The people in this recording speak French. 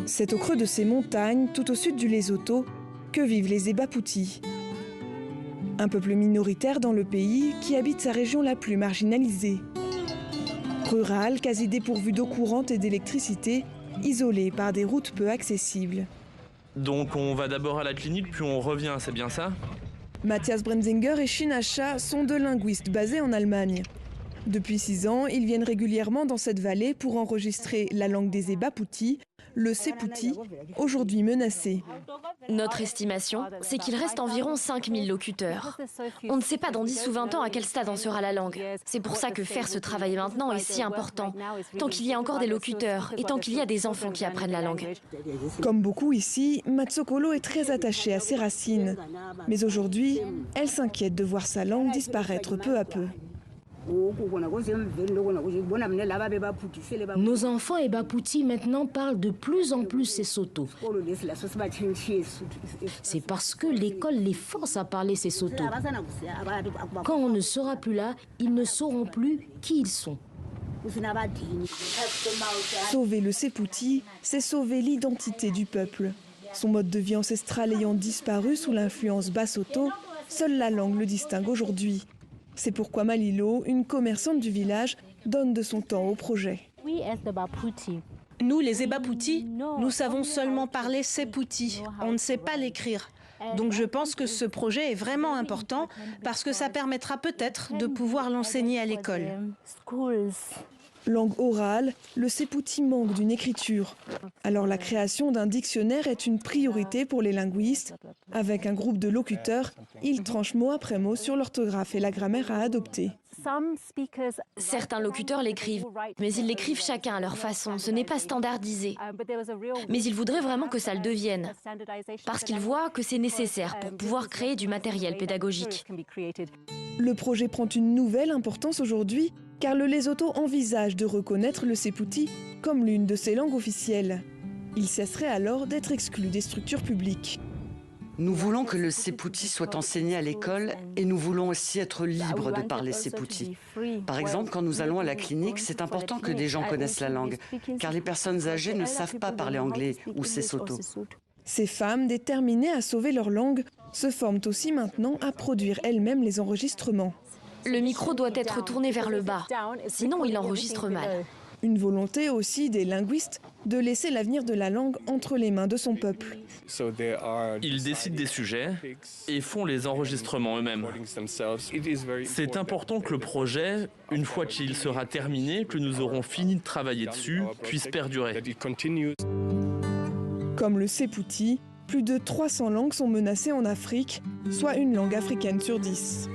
C'est au creux de ces montagnes, tout au sud du Lesotho, que vivent les Eba-Pouty. Un peuple minoritaire dans le pays qui habite sa région la plus marginalisée. Rurale, quasi dépourvue d'eau courante et d'électricité, isolée par des routes peu accessibles. Donc on va d'abord à la clinique, puis on revient, c'est bien ça? Matthias Brenzinger et Shinasha sont deux linguistes basés en Allemagne. Depuis 6 ans, ils viennent régulièrement dans cette vallée pour enregistrer la langue des Eba-Pouty, le Sepouty, aujourd'hui menacé. Notre estimation, c'est qu'il reste environ 5000 locuteurs. On ne sait pas dans 10 ou 20 ans à quel stade en sera la langue. C'est pour ça que faire ce travail maintenant est si important, tant qu'il y a encore des locuteurs et tant qu'il y a des enfants qui apprennent la langue. Comme beaucoup ici, Matsokolo est très attachée à ses racines. Mais aujourd'hui, elle s'inquiète de voir sa langue disparaître peu à peu. Nos enfants Eba-Pouty maintenant parlent de plus en plus Sesotho. C'est parce que l'école les force à parler Sesotho. Quand on ne sera plus là, ils ne sauront plus qui ils sont. Sauver le Sepouty, c'est sauver l'identité du peuple. Son mode de vie ancestral ayant disparu sous l'influence Basotho, seule la langue le distingue aujourd'hui. C'est pourquoi Malilo, une commerçante du village, donne de son temps au projet. Nous, les Eba-Pouty, nous savons seulement parler Sepouty. On ne sait pas l'écrire. Donc je pense que ce projet est vraiment important parce que ça permettra peut-être de pouvoir l'enseigner à l'école. Langue orale, le Sepouty manque d'une écriture. Alors la création d'un dictionnaire est une priorité pour les linguistes. Avec un groupe de locuteurs, ils tranchent mot après mot sur l'orthographe et la grammaire à adopter. Certains locuteurs l'écrivent, mais ils l'écrivent chacun à leur façon. Ce n'est pas standardisé. Mais ils voudraient vraiment que ça le devienne, parce qu'ils voient que c'est nécessaire pour pouvoir créer du matériel pédagogique. Le projet prend une nouvelle importance aujourd'hui, car le Lesotho envisage de reconnaître le Sepouty comme l'une de ses langues officielles. Il cesserait alors d'être exclu des structures publiques. Nous voulons que le Sepouty soit enseigné à l'école et nous voulons aussi être libres de parler Sepouty. Par exemple, quand nous allons à la clinique, c'est important que des gens connaissent la langue, car les personnes âgées ne savent pas parler anglais ou Sesotho. Ces femmes, déterminées à sauver leur langue, se forment aussi maintenant à produire elles-mêmes les enregistrements. Le micro doit être tourné vers le bas, sinon il enregistre mal. Une volonté aussi des linguistes de laisser l'avenir de la langue entre les mains de son peuple. Ils décident des sujets et font les enregistrements eux-mêmes. C'est important que le projet, une fois qu'il sera terminé, que nous aurons fini de travailler dessus, puisse perdurer. Comme le Sepouty, plus de 300 langues sont menacées en Afrique, soit une langue africaine sur 10.